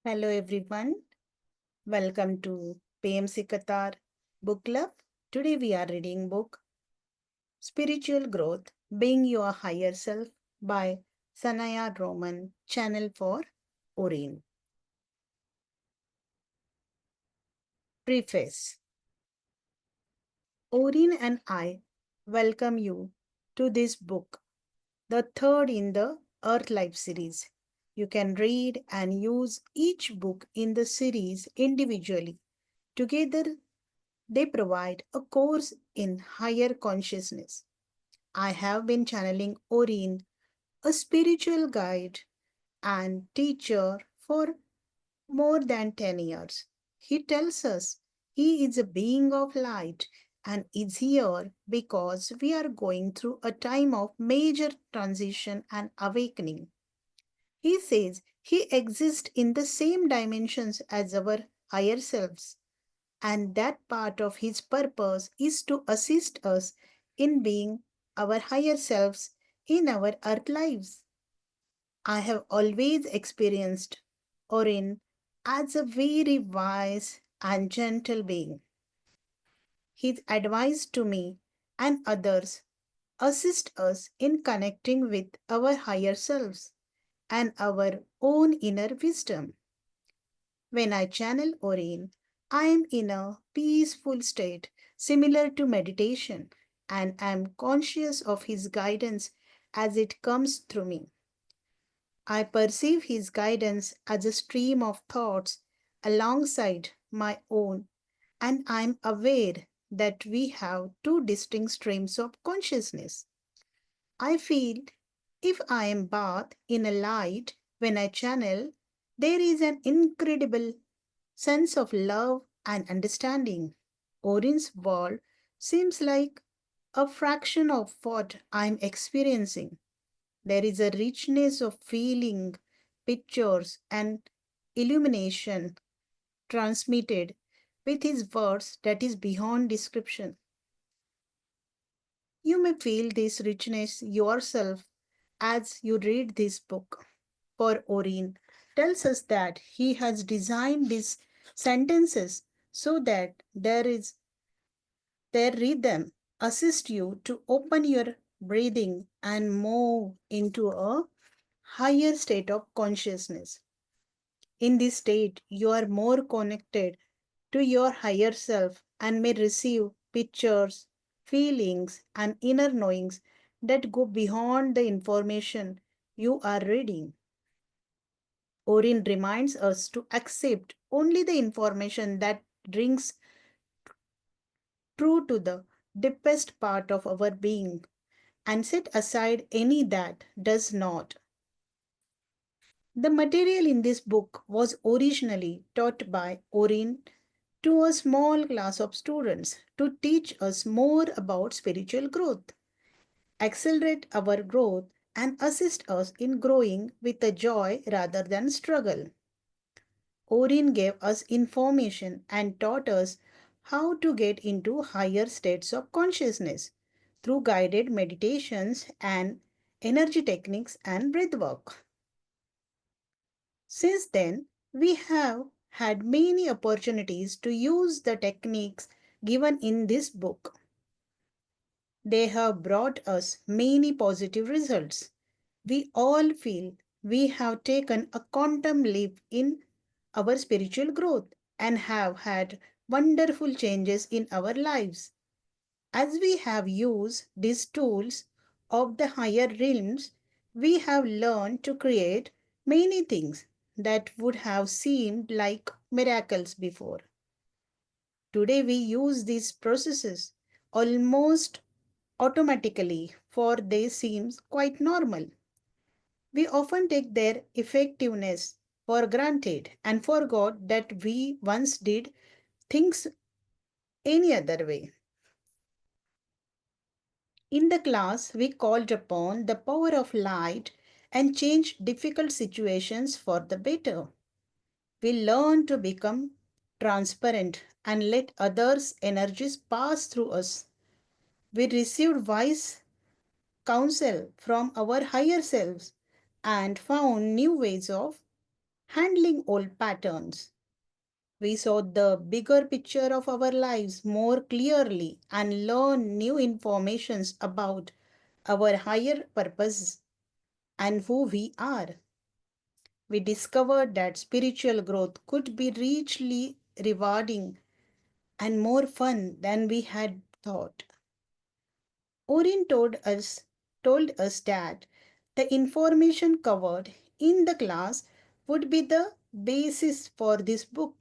Hello everyone. Welcome to PMC Qatar Book Club. Today we are reading book Spiritual Growth Being Your Higher Self by Sanaya Roman, channel for Orin. Preface. Orin and I welcome you to this book, the third in the Earth Life series. You can read and use each book in the series individually. Together, they provide a course in higher consciousness. I have been channeling Orin, a spiritual guide and teacher, for more than 10 years. He tells us he is a being of light and is here because we are going through a time of major transition and awakening. He says he exists in the same dimensions as our higher selves, and that part of his purpose is to assist us in being our higher selves in our earth lives. I have always experienced Orin as a very wise and gentle being. His advice to me and others assist us in connecting with our higher selves and our own inner wisdom. When I channel Orin, I am in a peaceful state similar to meditation and I am conscious of his guidance as it comes through me. I perceive his guidance as a stream of thoughts alongside my own, and I am aware that we have two distinct streams of consciousness. I feel if I am bathed in a light when I channel, there is an incredible sense of love and understanding. Orin's world seems like a fraction of what I'm experiencing. There is a richness of feeling, pictures, and illumination transmitted with his words that is beyond description. You may feel this richness yourself as you read this book. For Orin tells us that he has designed these sentences so that their rhythm assist you to open your breathing and move into a higher state of consciousness. In this state, you are more connected to your higher self and may receive pictures, feelings, and inner knowings that go beyond the information you are reading. Orin reminds us to accept only the information that rings true to the deepest part of our being and set aside any that does not. The material in this book was originally taught by Orin to a small class of students to teach us more about spiritual growth, accelerate our growth, and assist us in growing with a joy rather than struggle. Orin gave us information and taught us how to get into higher states of consciousness through guided meditations and energy techniques and breathwork. Since then, we have had many opportunities to use the techniques given in this book. They have brought us many positive results. We all feel we have taken a quantum leap in our spiritual growth and have had wonderful changes in our lives. As we have used these tools of the higher realms, we have learned to create many things that would have seemed like miracles before. Today, we use these processes almost automatically, for they seem quite normal. We often take their effectiveness for granted and forgot that we once did things any other way. In the class, we called upon the power of light and changed difficult situations for the better. We learned to become transparent and let others' energies pass through us. We received wise counsel from our higher selves and found new ways of handling old patterns. We saw the bigger picture of our lives more clearly and learned new informations about our higher purpose and who we are. We discovered that spiritual growth could be richly rewarding and more fun than we had thought. Orin told us that the information covered in the class would be the basis for this book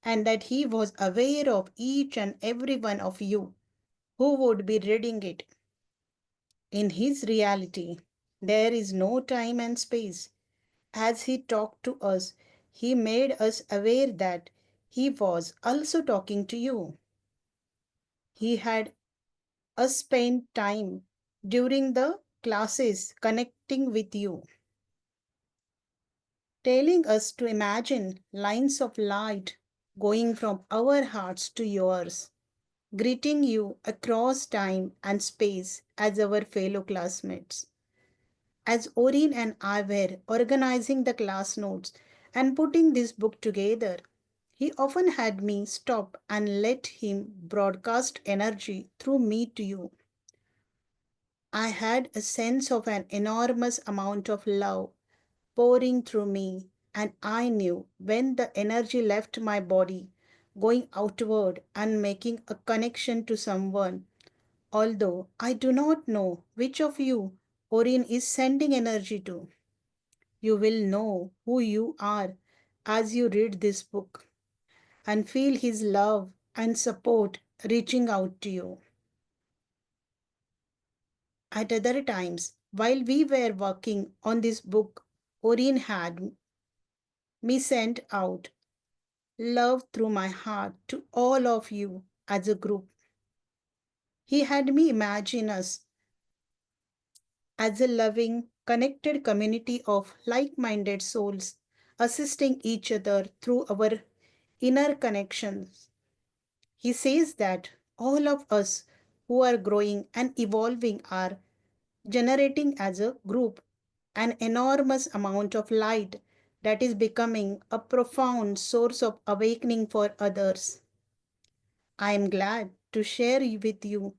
and that he was aware of each and every one of you who would be reading it. In his reality, there is no time and space. As he talked to us, he made us aware that he was also talking to you. He had us spend time during the classes connecting with you, telling us to imagine lines of light going from our hearts to yours, greeting you across time and space as our fellow classmates. As Orin and I were organizing the class notes and putting this book together, he often had me stop and let him broadcast energy through me to you. I had a sense of an enormous amount of love pouring through me, and I knew when the energy left my body, going outward and making a connection to someone. Although I do not know which of you Orin is sending energy to, you will know who you are as you read this book and feel his love and support reaching out to you. At other times, while we were working on this book, Orin had me send out love through my heart to all of you as a group. He had me imagine us as a loving, connected community of like minded souls, assisting each other through our inner connections. He says that all of us who are growing and evolving are generating as a group an enormous amount of light that is becoming a profound source of awakening for others. I am glad to share with you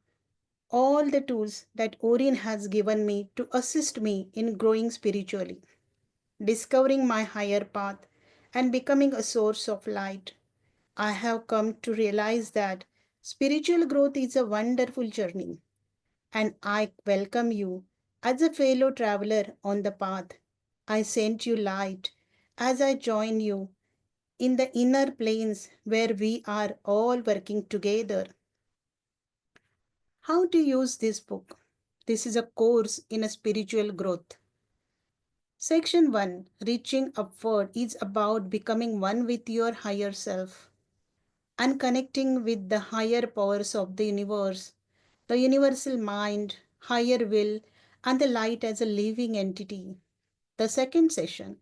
all the tools that Orion has given me to assist me in growing spiritually, discovering my higher path, and becoming a source of light. I have come to realize that spiritual growth is a wonderful journey, and I welcome you as a fellow traveler on the path. I send you light as I join you in the inner planes where we are all working together. How to use this book? This is a course in a spiritual growth. Section 1, Reaching Upward, is about becoming one with your higher self and connecting with the higher powers of the universe, the universal mind, higher will, and the light as a living entity. The second session,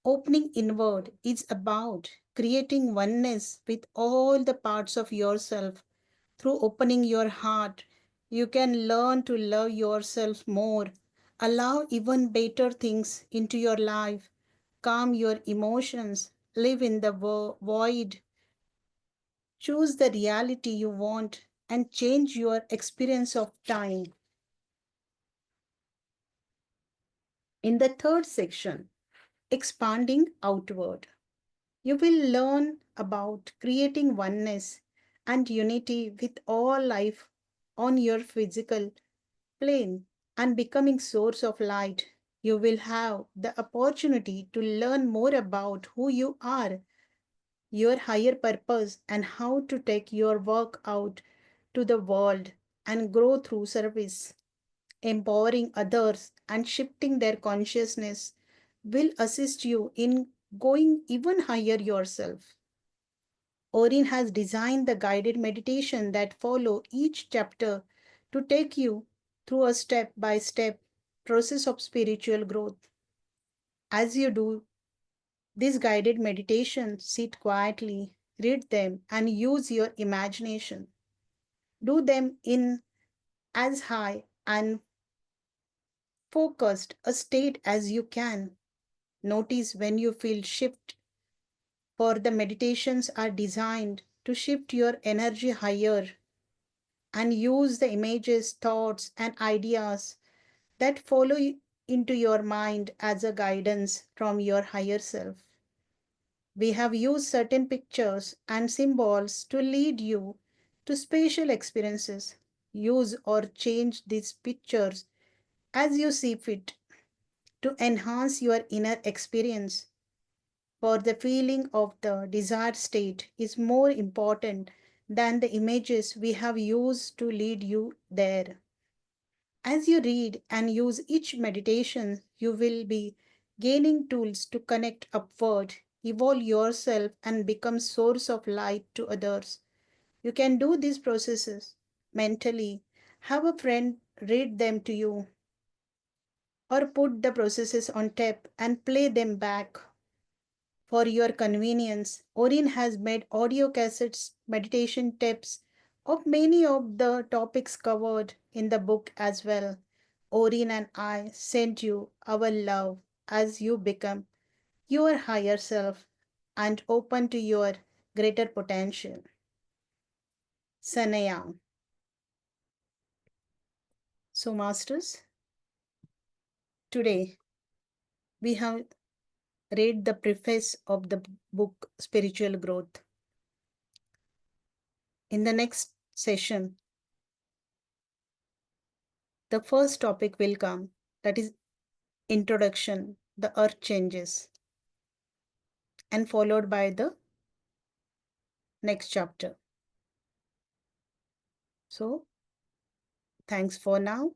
Opening Inward, is about creating oneness with all the parts of yourself. Through opening your heart, you can learn to love yourself more, allow even better things into your life, calm your emotions, live in the void, choose the reality you want, and change your experience of time. In the third section, Expanding Outward, you will learn about creating oneness and unity with all life on your physical plane and becoming source of light. You will have the opportunity to learn more about who you are, your higher purpose, and how to take your work out to the world and grow through service. Empowering others and shifting their consciousness will assist you in going even higher yourself. Orin has designed the guided meditation that follow each chapter to take you through a step by step process of spiritual growth. As you do this guided meditation, sit quietly, read them, and use your imagination. Do them in as high and focused a state as you can. Notice when you feel shift, for the meditations are designed to shift your energy higher, and use the images, thoughts, and ideas that follow into your mind as a guidance from your higher self. We have used certain pictures and symbols to lead you to spatial experiences. Use or change these pictures as you see fit to enhance your inner experience. For the feeling of the desired state is more important than the images we have used to lead you there. As you read and use each meditation, you will be gaining tools to connect upward, evolve yourself, and become source of light to others. You can do these processes mentally, have a friend read them to you, or put the processes on tape and play them back. For your convenience, Orin has made audio cassettes, meditation tips of many of the topics covered in the book as well. Orin and I send you our love as you become your higher self and open to your greater potential. Sanaya. So, Masters, today we have read the preface of the book Spiritual Growth. In the next session, the first topic will come, that is introduction, the earth changes, and followed by the next chapter. So, thanks for now.